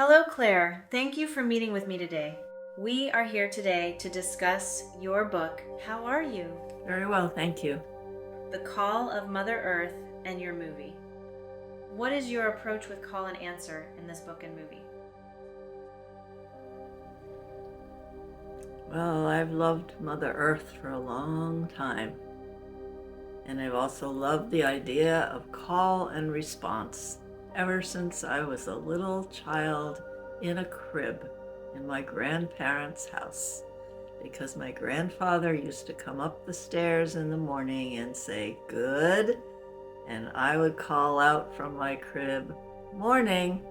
Hello, Claire. Thank you for meeting with me today. We are here today to discuss your book. How are you? Very well, thank you. The Call of Mother Earth and your movie. What is your approach with call and answer in this book and movie? Well, I've loved Mother Earth for a long time. And I've also loved the idea of call and response ever since I was a little child in a crib in my grandparents' house. Because my grandfather used to come up the stairs in the morning and say, "Good," and I would call out from my crib, "Morning,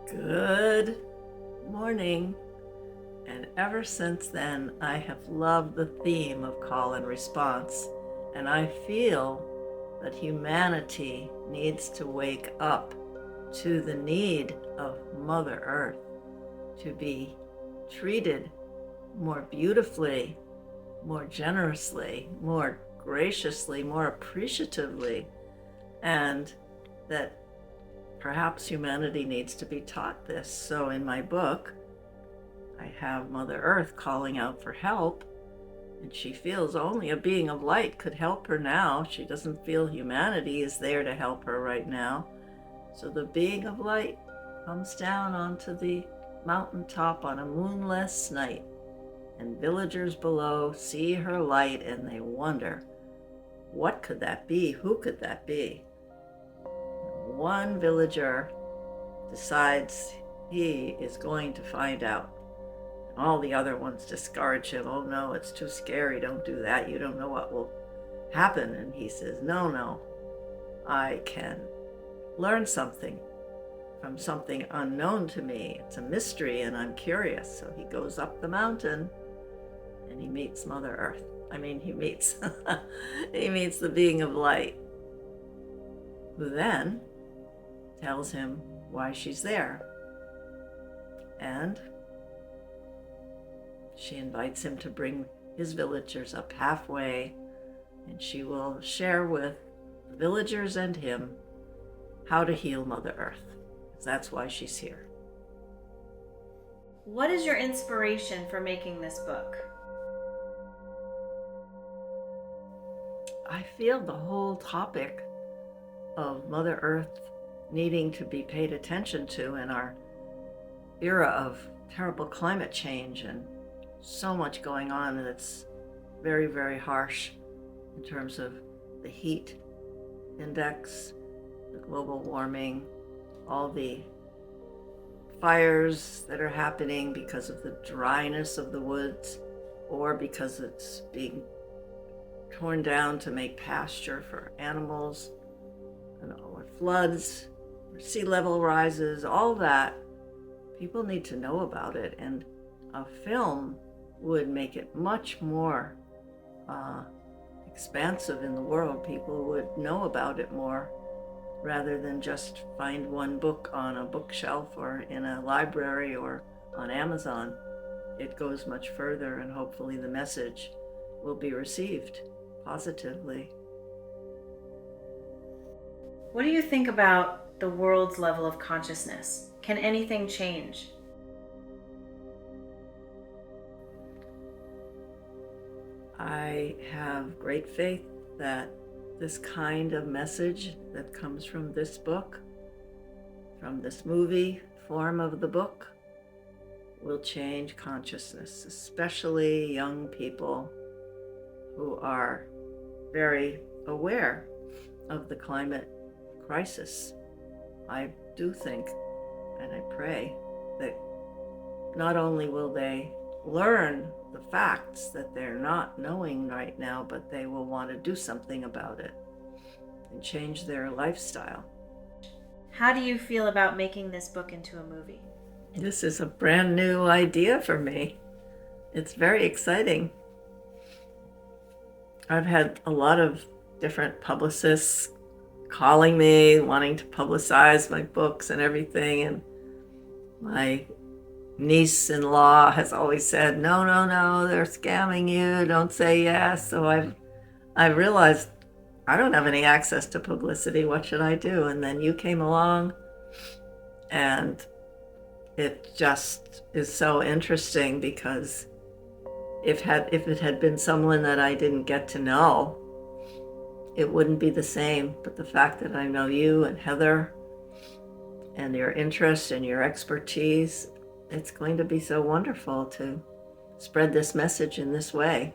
good morning." And ever since then, I have loved the theme of call and response. And I feel that humanity needs to wake up to the need of Mother Earth to be treated more beautifully, more generously, more graciously, more appreciatively, and that perhaps humanity needs to be taught this. So in my book, I have Mother Earth calling out for help, and she feels only a being of light could help her now. She doesn't feel humanity is there to help her right now. So the being of light comes down onto the mountaintop on a moonless night, and villagers below see her light and they wonder, what could that be? Who could that be? One villager decides he is going to find out. All the other ones discourage him. "Oh no, it's too scary. Don't do that. You don't know what will happen." And he says, no, I can learn something from something unknown to me. It's a mystery and I'm curious. So he goes up the mountain and he meets Mother Earth. He meets he meets the being of light, who then tells him why she's there. And she invites him to bring his villagers up halfway, and she will share with the villagers and him how to heal Mother Earth. That's why she's here. What is your inspiration for making this book? I feel the whole topic of Mother Earth needing to be paid attention to in our era of terrible climate change and so much going on that's very, very harsh in terms of the heat index, the global warming, all the fires that are happening because of the dryness of the woods or because it's being torn down to make pasture for animals, or floods, or sea level rises, all that. People need to know about it, and a film would make it much more expansive in the world. People would know about it more rather than just find one book on a bookshelf or in a library or on Amazon. It goes much further, and hopefully the message will be received positively. What do you think about the world's level of consciousness? Can anything change? I have great faith that this kind of message that comes from this book, from this movie form of the book, will change consciousness, especially young people who are very aware of the climate crisis. I do think, and I pray, that not only will they learn the facts that they're not knowing right now, but they will want to do something about it and change their lifestyle. How do you feel about making this book into a movie? This is a brand new idea for me. It's very exciting. I've had a lot of different publicists calling me, wanting to publicize my books and everything, and my niece-in-law has always said, no, they're scamming you, don't say yes. So I've realized I don't have any access to publicity. What should I do? And then you came along, and it just is so interesting because if it had been someone that I didn't get to know, it wouldn't be the same. But the fact that I know you and Heather and your interest and your expertise, it's going to be so wonderful to spread this message in this way.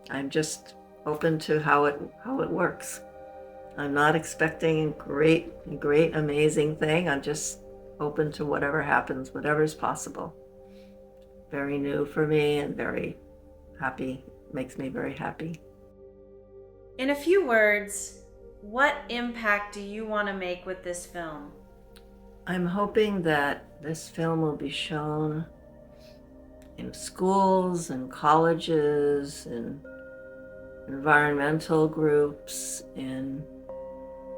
I'm just open to how it works. I'm not expecting a great, amazing thing. I'm just open to whatever happens, whatever's possible. Very new for me and very happy, makes me very happy. In a few words, what impact do you want to make with this film? I'm hoping that this film will be shown in schools and colleges, in environmental groups, in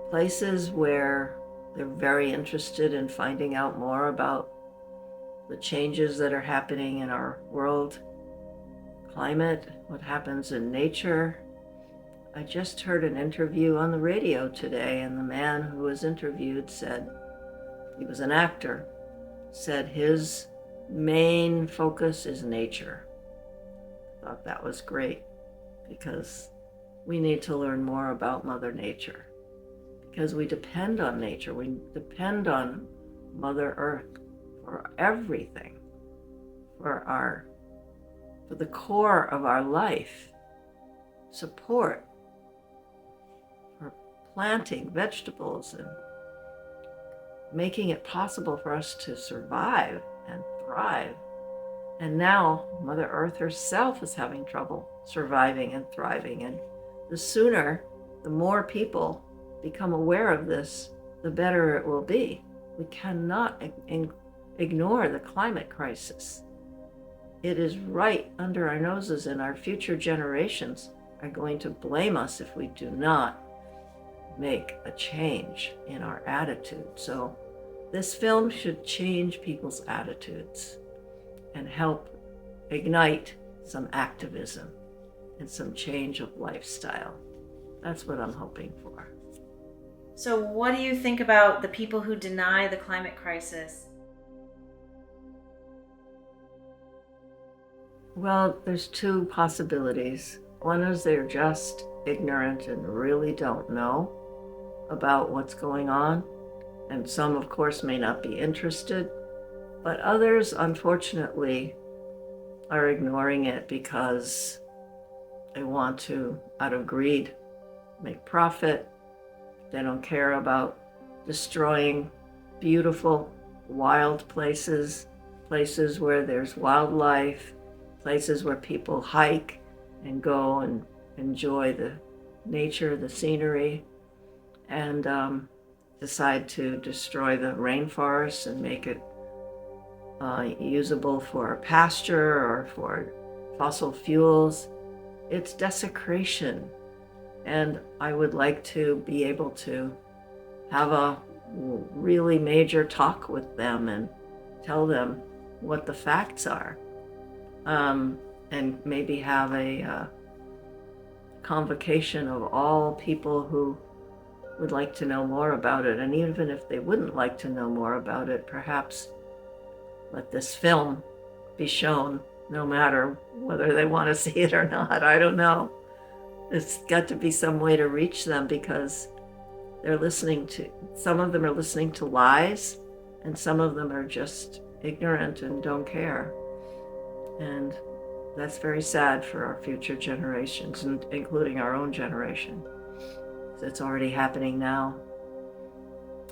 places where they're very interested in finding out more about the changes that are happening in our world climate, what happens in nature. I just heard an interview on the radio today, and the man who was interviewed said, he was an actor, said his main focus is nature. I thought that was great because we need to learn more about Mother Nature because we depend on nature. We depend on Mother Earth for everything, for the core of our life, support, for planting vegetables and making it possible for us to survive and thrive. And now Mother Earth herself is having trouble surviving and thriving. And the sooner, the more people become aware of this, the better it will be. We cannot ignore the climate crisis. It is right under our noses, and our future generations are going to blame us if we do not make a change in our attitude. So this film should change people's attitudes and help ignite some activism and some change of lifestyle. That's what I'm hoping for. So what do you think about the people who deny the climate crisis? Well, there's two possibilities. One is they're just ignorant and really don't know about what's going on. And some, of course, may not be interested. But others, unfortunately, are ignoring it because they want to, out of greed, make profit. They don't care about destroying beautiful, wild places, places where there's wildlife, places where people hike and go and enjoy the nature, the scenery, and decide to destroy the rainforest and make it usable for pasture or for fossil fuels. It's desecration. And I would like to be able to have a really major talk with them and tell them what the facts are. And maybe have a convocation of all people who would like to know more about it. And even if they wouldn't like to know more about it, perhaps let this film be shown, no matter whether they want to see it or not. I don't know. It's got to be some way to reach them because they're listening to, some of them are listening to lies, and some of them are just ignorant and don't care. And that's very sad for our future generations, and including our own generation. It's already happening now.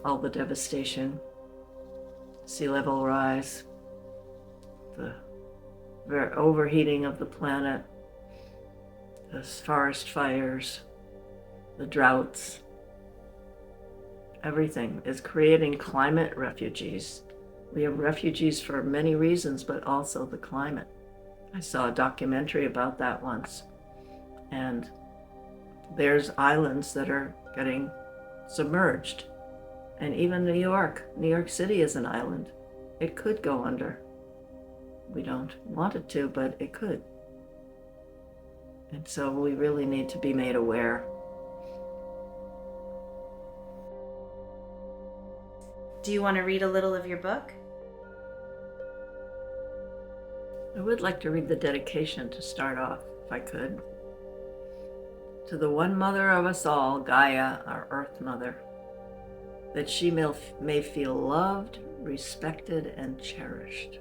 All the devastation, sea level rise, the overheating of the planet, the forest fires, the droughts, everything is creating climate refugees. We have refugees for many reasons, but also the climate. I saw a documentary about that once, and there's islands that are getting submerged. And even New York City is an island. It could go under. We don't want it to, but it could. And so we really need to be made aware. Do you want to read a little of your book? I would like to read the dedication to start off, if I could. To the one mother of us all, Gaia, our Earth Mother, that she may feel loved, respected, and cherished.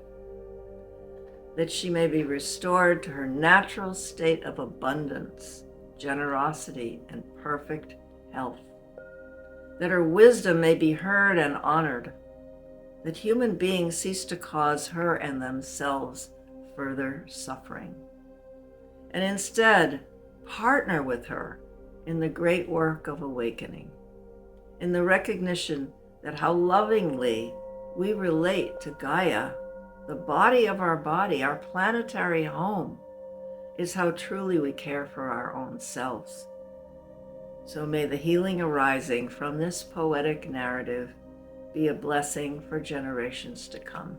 That she may be restored to her natural state of abundance, generosity, and perfect health. That her wisdom may be heard and honored. That human beings cease to cause her and themselves further suffering, and instead partner with her in the great work of awakening, in the recognition that how lovingly we relate to Gaia, the body of our body, our planetary home, is how truly we care for our own selves. So may the healing arising from this poetic narrative be a blessing for generations to come.